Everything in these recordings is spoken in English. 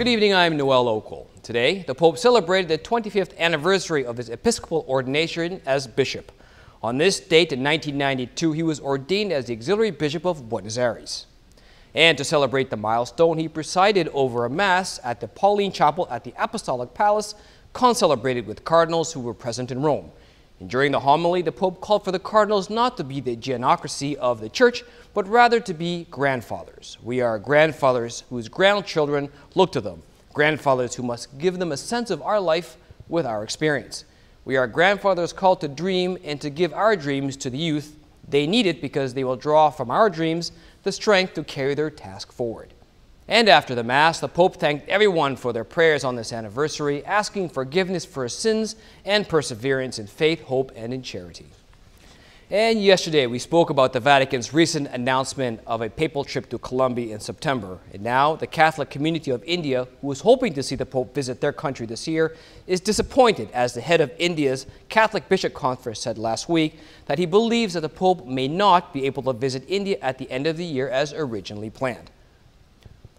Good evening, I'm Noel Okel. Today, the Pope celebrated the 25th anniversary of his Episcopal Ordination as Bishop. On this date in 1992, he was ordained as the Auxiliary Bishop of Buenos Aires. And to celebrate the milestone, he presided over a Mass at the Pauline Chapel at the Apostolic Palace, concelebrated with Cardinals who were present in Rome. And during the homily, the Pope called for the Cardinals not to be the Gerontocracy of the Church, but rather to be grandfathers. We are grandfathers whose grandchildren look to them, grandfathers who must give them a sense of our life with our experience. We are grandfathers called to dream and to give our dreams to the youth. They need it because they will draw from our dreams the strength to carry their task forward. And after the Mass, the Pope thanked everyone for their prayers on this anniversary, asking forgiveness for his sins and perseverance in faith, hope, and in charity. And yesterday, we spoke about the Vatican's recent announcement of a papal trip to Colombia in September. And now, the Catholic community of India, who was hoping to see the Pope visit their country this year, is disappointed, as the head of India's Catholic Bishop Conference said last week that he believes that the Pope may not be able to visit India at the end of the year as originally planned.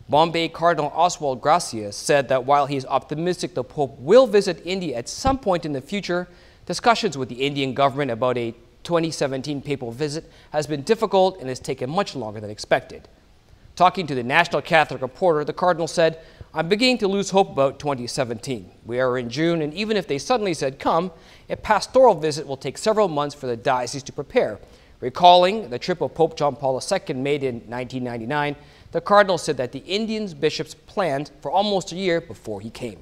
Bombay Cardinal Oswald Gracia said that while he is optimistic the Pope will visit India at some point in the future, discussions with the Indian government about a 2017 papal visit has been difficult and has taken much longer than expected. Talking to the National Catholic Reporter, the Cardinal said, "I'm beginning to lose hope about 2017. We are in June, and even if they suddenly said come, a pastoral visit will take several months for the diocese to prepare." Recalling the trip of Pope John Paul II made in 1999, the Cardinal said that the Indian bishops planned for almost a year before he came.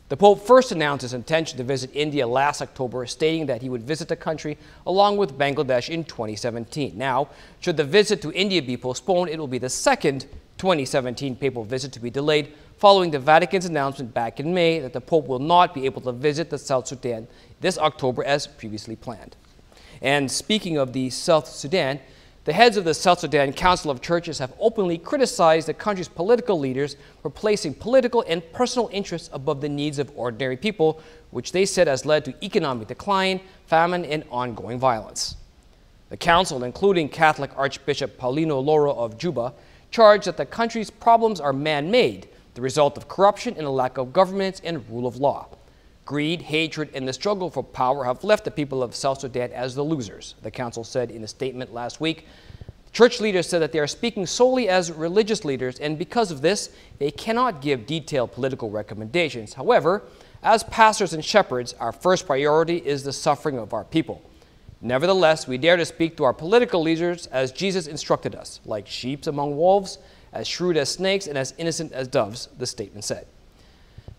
The Pope first announced his intention to visit India last October, stating that he would visit the country along with Bangladesh in 2017. Now, should the visit to India be postponed, it will be the second 2017 papal visit to be delayed, following the Vatican's announcement back in May that the Pope will not be able to visit the South Sudan this October as previously planned. And speaking of the South Sudan, the heads of the South Sudan Council of Churches have openly criticized the country's political leaders for placing political and personal interests above the needs of ordinary people, which they said has led to economic decline, famine, and ongoing violence. The council, including Catholic Archbishop Paulino Loro of Juba, charged that the country's problems are man-made, the result of corruption and a lack of governance and rule of law. Greed, hatred, and the struggle for power have left the people of South Sudan as the losers, the council said in a statement last week. Church leaders said that they are speaking solely as religious leaders, and because of this, they cannot give detailed political recommendations. However, as pastors and shepherds, our first priority is the suffering of our people. Nevertheless, we dare to speak to our political leaders as Jesus instructed us, like sheep among wolves, as shrewd as snakes, and as innocent as doves, the statement said.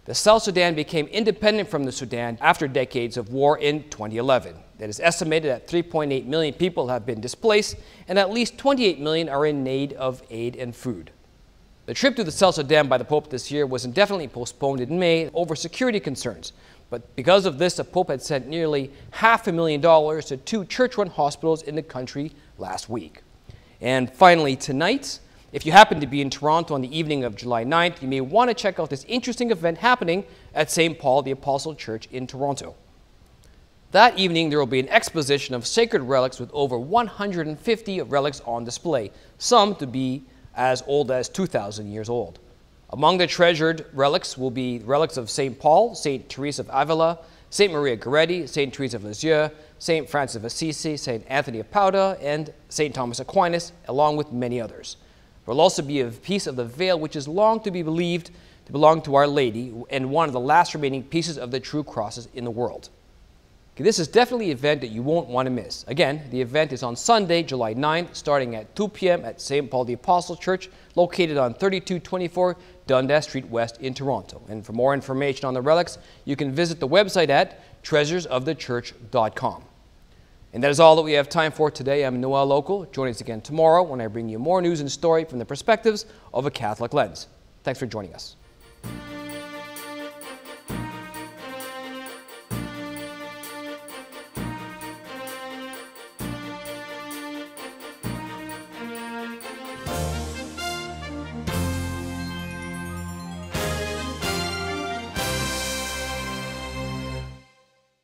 The South Sudan became independent from the Sudan after decades of war in 2011. It is estimated that 3.8 million people have been displaced and at least 28 million are in need of aid and food. The trip to the South Sudan by the Pope this year was indefinitely postponed in May over security concerns. But because of this, the Pope had sent nearly $500,000 to 2 church-run hospitals in the country last week. And finally, tonight, if you happen to be in Toronto on the evening of July 9th, you may want to check out this interesting event happening at St. Paul the Apostle Church in Toronto. That evening, there will be an exposition of sacred relics with over 150 relics on display, some to be as old as 2,000 years old. Among the treasured relics will be relics of St. Paul, St. Teresa of Avila, St. Maria Goretti, St. Teresa of Lisieux, St. Francis of Assisi, St. Anthony of Padua, and St. Thomas Aquinas, along with many others. There will also be a piece of the veil which is long to be believed to belong to Our Lady and one of the last remaining pieces of the true crosses in the world. Okay, this is definitely an event that you won't want to miss. Again, the event is on Sunday, July 9th, starting at 2 p.m. at St. Paul the Apostle Church, located on 3224 Dundas Street West in Toronto. And for more information on the relics, you can visit the website at treasuresofthechurch.com. And that is all that we have time for today. I'm Noel Okel. Join us again tomorrow when I bring you more news and story from the perspectives of a Catholic lens. Thanks for joining us.